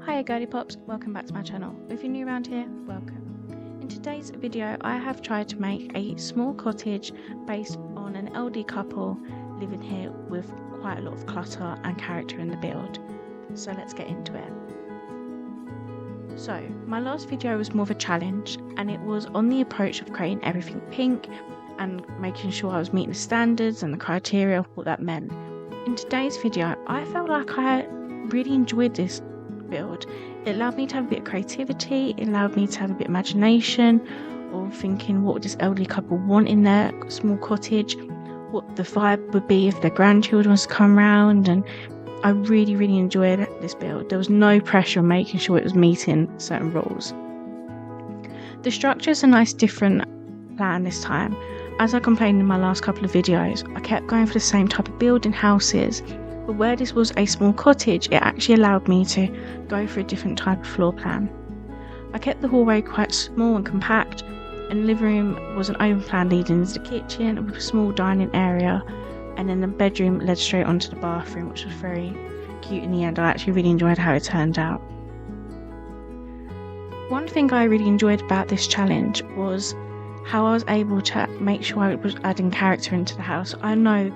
Hiya girly pops, welcome back to my channel. If you're new around here, welcome. In today's video I have tried to make a small cottage based on an LD couple living here with quite a lot of clutter and character in the build. So let's get into it. So my last video was more of a challenge and it was on the approach of creating everything pink and making sure I was meeting the standards and the criteria of what that meant. In today's video I felt like I really enjoyed this build. It allowed me to have a bit of creativity, it allowed me to have a bit of imagination of thinking what would this elderly couple want in their small cottage, what the vibe would be if their grandchildren was to come round, and I really enjoyed this build. There was no pressure on making sure it was meeting certain rules. The structure is a nice different plan this time. As I complained in my last couple of videos, I kept going for the same type of building houses, but where this was a small cottage, it actually allowed me to go for a different type of floor plan. I kept the hallway quite small and compact, and the living room was an open plan leading into the kitchen with a small dining area, and then the bedroom led straight onto the bathroom, which was very cute in the end. I actually really enjoyed how it turned out. One thing I really enjoyed about this challenge was how I was able to make sure I was adding character into the house. I know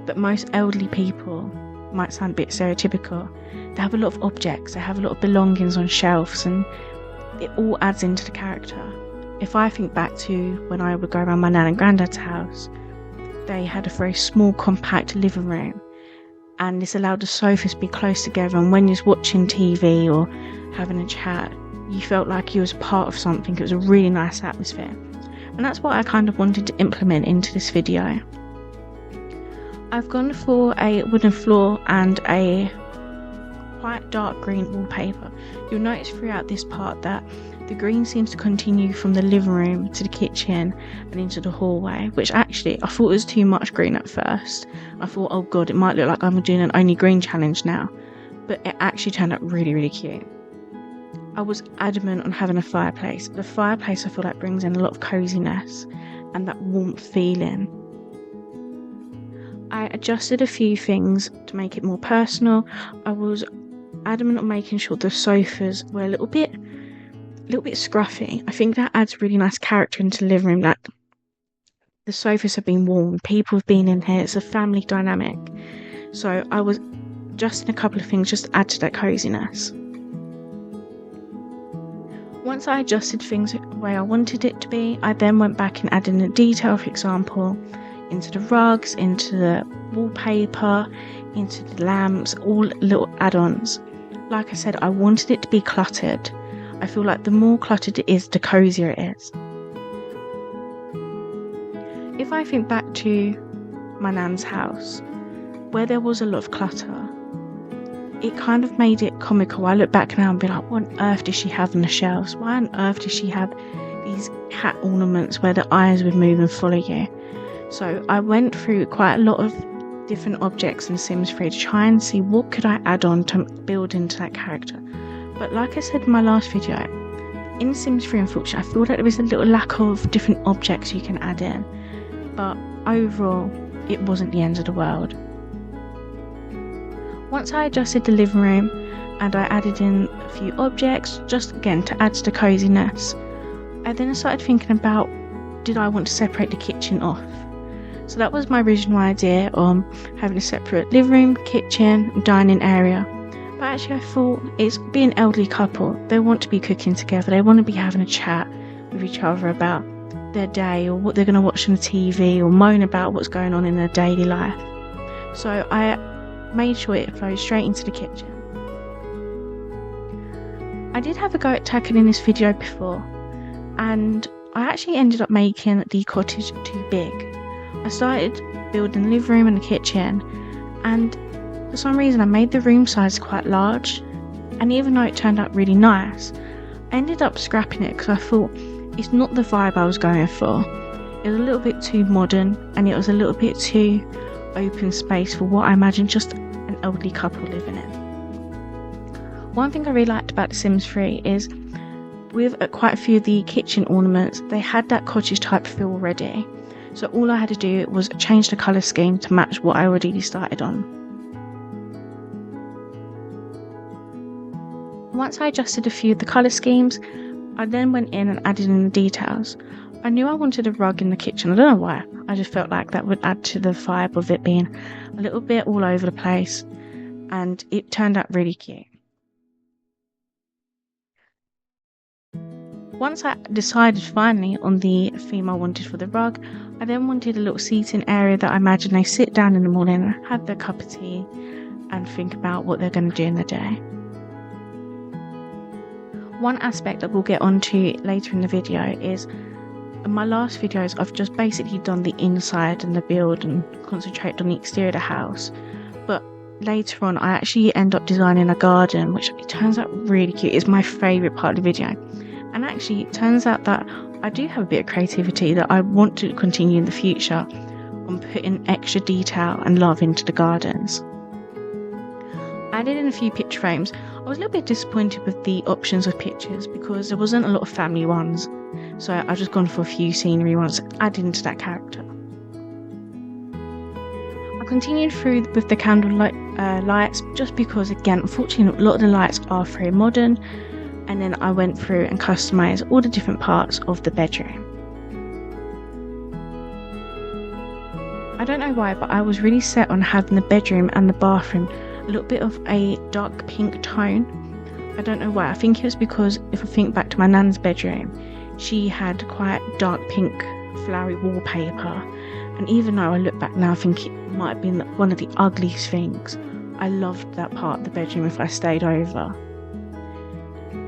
that most elderly people might sound a bit stereotypical. They have a lot of objects, they have a lot of belongings on shelves, and it all adds into the character. If I think back to when I would go around my nan and granddad's house, they had a very small compact living room, and this allowed the sofas to be close together, and when you was watching TV or having a chat, you felt like you was part of something. It was a really nice atmosphere, and that's what I kind of wanted to implement into this video. I've gone for a wooden floor and a quite dark green wallpaper. You'll notice throughout this part that the green seems to continue from the living room to the kitchen and into the hallway, which actually I thought was too much green at first. I thought, oh god, it might look like I'm doing an only green challenge now, but it actually turned out really cute. I was adamant on having a fireplace. The fireplace I feel like brings in a lot of coziness and that warmth feeling. I adjusted a few things to make it more personal. I was adamant on making sure the sofas were a little bit scruffy. I think that adds really nice character into the living room, that the sofas have been worn, people have been in here, it's a family dynamic. So I was adjusting a couple of things just to add to that coziness. Once I adjusted things the way I wanted it to be, I then went back and added in the detail, for example, into the rugs, into the wallpaper, into the lamps, all little add-ons. Like I said, I wanted it to be cluttered. I feel like the more cluttered it is, the cozier it is. If I think back to my nan's house, where there was a lot of clutter, it kind of made it comical. I look back now and be like, what on earth does she have on the shelves? Why on earth does she have these cat ornaments where the eyes would move and follow you? So I went through quite a lot of different objects in Sims 3 to try and see what could I add on to build into that character. But like I said in my last video, in Sims 3 unfortunately I feel like there is a little lack of different objects you can add in. But overall, it wasn't the end of the world. Once I adjusted the living room and I added in a few objects, just again to add to the coziness, I then started thinking about, did I want to separate the kitchen off? So that was my original idea on having a separate living room, kitchen, dining area. But actually I thought, it's being an elderly couple, they want to be cooking together, they want to be having a chat with each other about their day or what they're going to watch on the TV or moan about what's going on in their daily life. So I made sure it flowed straight into the kitchen. I did have a go at tackling this video before, and I actually ended up making the cottage too big. I started building the living room and the kitchen, and for some reason I made the room size quite large, and even though it turned out really nice, I ended up scrapping it because I thought it's not the vibe I was going for. It was a little bit too modern and it was a little bit too open space for what I imagined just an elderly couple living in. One thing I really liked about The Sims 3 is with quite a few of the kitchen ornaments, they had that cottage type feel already. So all I had to do was change the colour scheme to match what I already started on. Once I adjusted a few of the colour schemes, I then went in and added in the details. I knew I wanted a rug in the kitchen. I don't know why. I just felt like that would add to the vibe of it being a little bit all over the place, and it turned out really cute. Once I decided finally on the theme I wanted for the rug, I then wanted a little seating area that I imagine they sit down in the morning, have their cup of tea, and think about what they're going to do in the day. One aspect that we'll get onto later in the video is, in my last videos I've just basically done the inside and the build and concentrated on the exterior of the house, but later on I actually end up designing a garden, which it turns out really cute. It's my favourite part of the video, and actually it turns out that I do have a bit of creativity that I want to continue in the future on putting extra detail and love into the gardens. I added in a few picture frames. I was a little bit disappointed with the options of pictures because there wasn't a lot of family ones, so I've just gone for a few scenery ones added into that character. I continued through with the candlelight lights, just because again unfortunately a lot of the lights are very modern, and then I went through and customised all the different parts of the bedroom. I don't know why, but I was really set on having the bedroom and the bathroom a little bit of a dark pink tone. I don't know why. I think it was because if I think back to my nan's bedroom, she had quite dark pink flowery wallpaper, and even though I look back now I think it might have been one of the ugliest things, I loved that part of the bedroom if I stayed over.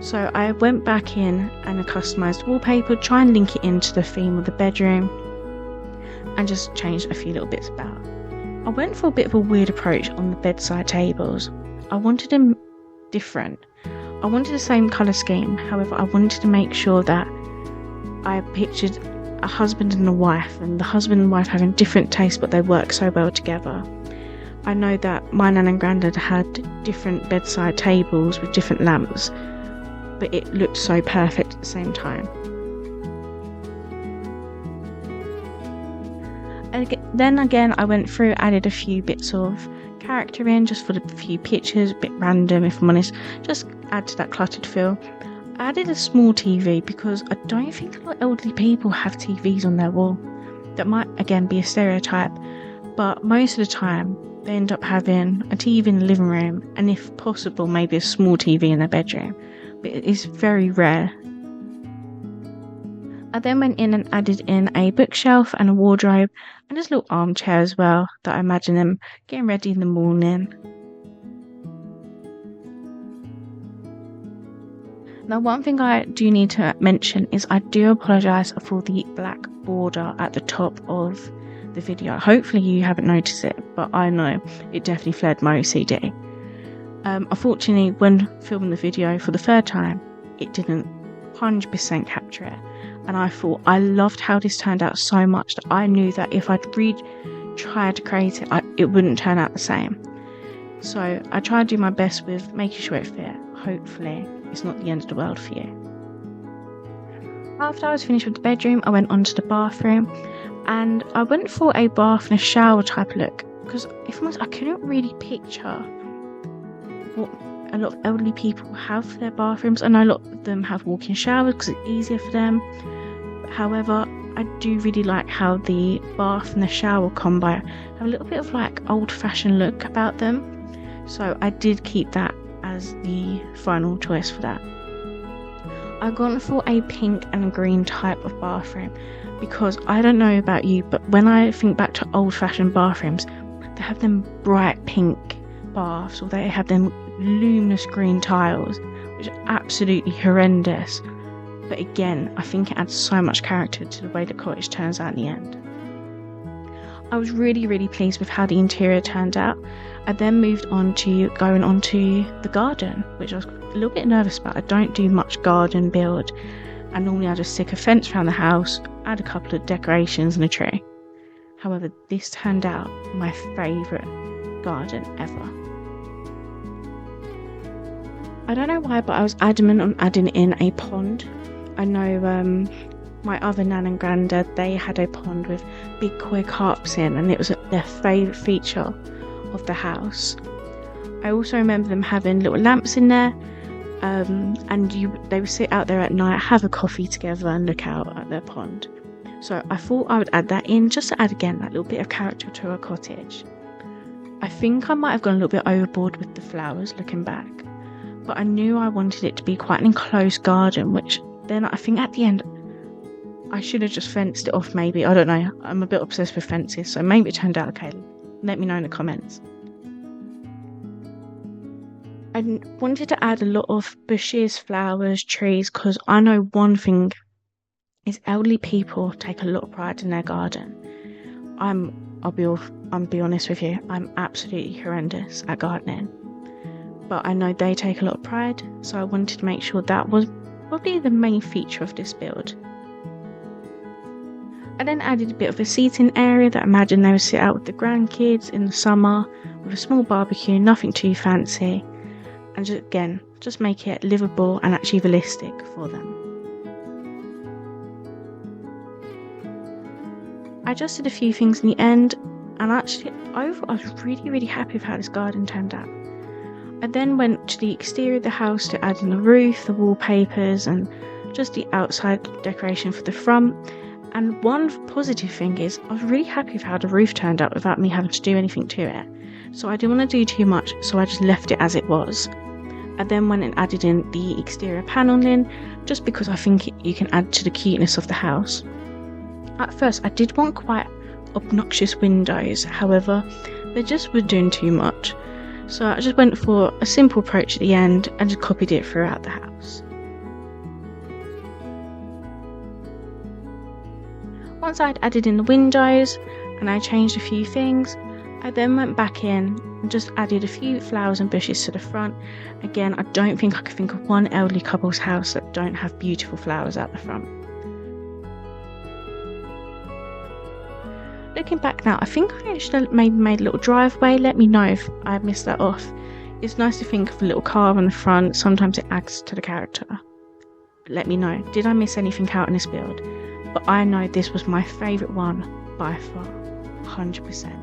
So I went back in and I customised wallpaper, try and link it into the theme of the bedroom, and just changed a few little bits about. I went for a bit of a weird approach on the bedside tables. I wanted them different. I wanted the same colour scheme, however I wanted to make sure that I pictured a husband and a wife, and the husband and wife having different tastes but they work so well together. I know that my nan and granddad had different bedside tables with different lamps, but it looked so perfect at the same time. Then again I went through, added a few bits of character in just for the few pictures, a bit random if I'm honest, just add to that cluttered feel. I added a small TV because I don't think a lot of elderly people have TVs on their wall. That might again be a stereotype, but most of the time they end up having a TV in the living room, and if possible maybe a small TV in their bedroom, but it is very rare. I then went in and added in a bookshelf and a wardrobe and this little armchair as well that I imagine them getting ready in the morning. Now one thing I do need to mention is I do apologise for the black border at the top of the video. Hopefully you haven't noticed it, but I know it definitely flared my OCD. Unfortunately when filming the video for the third time it didn't 100% capture it. And I thought I loved how this turned out so much that I knew that if I'd tried to create it, it wouldn't turn out the same. So I tried to do my best with making sure it fit. Hopefully it's not the end of the world for you. After I was finished with the bedroom, I went on to the bathroom, and I went for a bath and a shower type of look because if I'm honest, I couldn't really picture what a lot of elderly people have their bathrooms. I know a lot of them have walk-in showers because it's easier for them. However, I do really like how the bath and the shower combo have a little bit of like old-fashioned look about them. So I did keep that as the final choice for that. I've gone for a pink and green type of bathroom because I don't know about you, but when I think back to old-fashioned bathrooms, they have them bright pink baths or they have them luminous green tiles, which are absolutely horrendous. But again, I think it adds so much character to the way the cottage turns out in the end. I was really pleased with how the interior turned out. I then moved on to going onto the garden, which I was a little bit nervous about. I don't do much garden build, and normally I just stick a fence around the house, add a couple of decorations and a tree. However, this turned out my favourite garden ever. I don't know why, but I was adamant on adding in a pond. I know my other nan and granddad, they had a pond with big koi carps in, and it was their favourite feature of the house. I also remember them having little lamps in there, and they would sit out there at night, have a coffee together and look out at their pond. So I thought I would add that in, just to add again that little bit of character to our cottage. I think I might have gone a little bit overboard with the flowers looking back, but I knew I wanted it to be quite an enclosed garden, which then I think at the end I should have just fenced it off maybe. I don't know, I'm a bit obsessed with fences, so maybe it turned out okay. Let me know in the comments. I wanted to add a lot of bushes, flowers, trees, because I know one thing is elderly people take a lot of pride in their garden. I'll be honest with you, I'm absolutely horrendous at gardening, but I know they take a lot of pride, so I wanted to make sure that was probably the main feature of this build. I then added a bit of a seating area that I imagine they would sit out with the grandkids in the summer with a small barbecue, nothing too fancy, and just make it livable and actually realistic for them. I adjusted a few things in the end, and actually overall I was really happy with how this garden turned out. I then went to the exterior of the house to add in the roof, the wallpapers, and just the outside decoration for the front. And one positive thing is I was really happy with how the roof turned out without me having to do anything to it. So I didn't want to do too much, so I just left it as it was. I then went and added in the exterior paneling, just because I think you can add to the cuteness of the house. At first I did want quite obnoxious windows, however they just were doing too much, so I just went for a simple approach at the end and just copied it throughout the house. Once I'd added in the windows and I changed a few things, I then went back in and just added a few flowers and bushes to the front. Again, I don't think I could think of one elderly couple's house that don't have beautiful flowers at the front. Looking back now, I think I should have maybe made a little driveway. Let me know if I missed that off. It's nice to think of a little car on the front, sometimes it adds to the character. But let me know, did I miss anything out in this build? But I know this was my favourite one by far, 100%.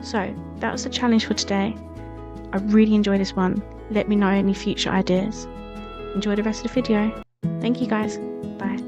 So that was the challenge for today. I really enjoyed this one. Let me know any future ideas. Enjoy the rest of the video. Thank you guys. Bye.